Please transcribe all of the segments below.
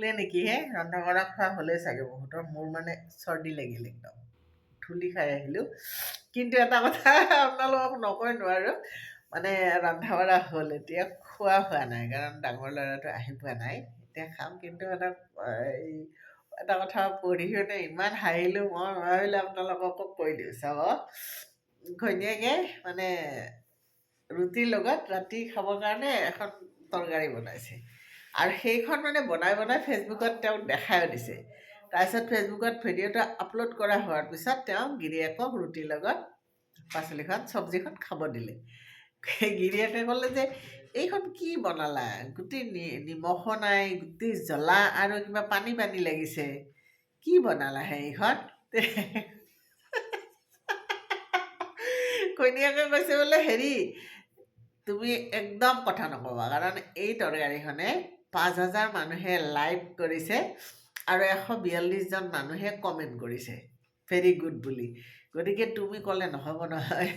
শুলে নেকি হে ৰন্ধা বঢ়া খোৱা হ'লেই চাগে বহুতৰ মোৰ মানে চৰ্দি লাগিল একদম ঠুলি খাই আহিলোঁ কিন্তু এটা কথা আপোনালোকক নকয় নোৱাৰোঁ মানে ৰন্ধা বঢ়া হ'ল এতিয়া খোৱা হোৱা নাই কাৰণ ডাঙৰ ল'ৰাটো আহি পোৱা নাই এতিয়া খাম কিন্তু এই এটা কথা পঢ়ি শুনে ইমান হাঁহিলোঁ মই ভাবিলোঁ আপোনালোককো কৈ দিওঁ চাব ঘৈণীয়েকে মানে ৰুটিৰ লগত ৰাতি খাবৰ কাৰণে এখন তৰকাৰী বনাইছে আৰু সেইখন মানে বনাই বনাই ফেচবুকত তেওঁক দেখাইও দিছে তাৰপিছত ফেচবুকত ভিডিঅ'টো আপলোড কৰা হোৱাৰ পিছত তেওঁ গিৰিয়েকক ৰুটিৰ লগত পাচলিখন চব্জিখন খাব দিলে গিৰিয়েকে ক'লে যে এইখন কি বনালা গোটেই নিমখো নাই গোটেই জ্বলা আৰু কিবা পানী পানী লাগিছে কি বনালা সেইখন ঘৈণীয়েকে কৈছে বোলে হেৰি তুমি একদম কথা নক'বা কাৰণ এই তৰকাৰীখনে ৫,০০০ মানুহে লাইক কৰিছে আৰু ১৪২জন মানুহে কমেণ্ট কৰিছে ভেৰি গুড বুলি গতিকে তুমি ক'লে নহ'ব নহয়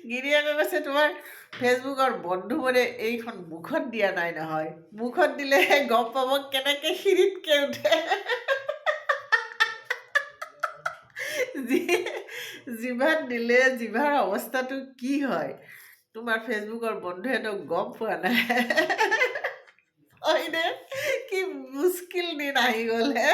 গিৰিয়েকে কৈছে তোমাৰ ফেচবুকৰ বন্ধুবোৰে এইখন মুখত দিয়া নাই নহয় মুখত দিলেহে গম পাব কেনেকৈ সিৰিতকৈ উঠে জিভাত দিলে জিভাৰ অৱস্থাটো কি হয় তোমাৰ ফেচবুকৰ বন্ধুৱেতো গম পোৱা নাই হয়নে কি মুস্কিল দিন আহি গ'ল হে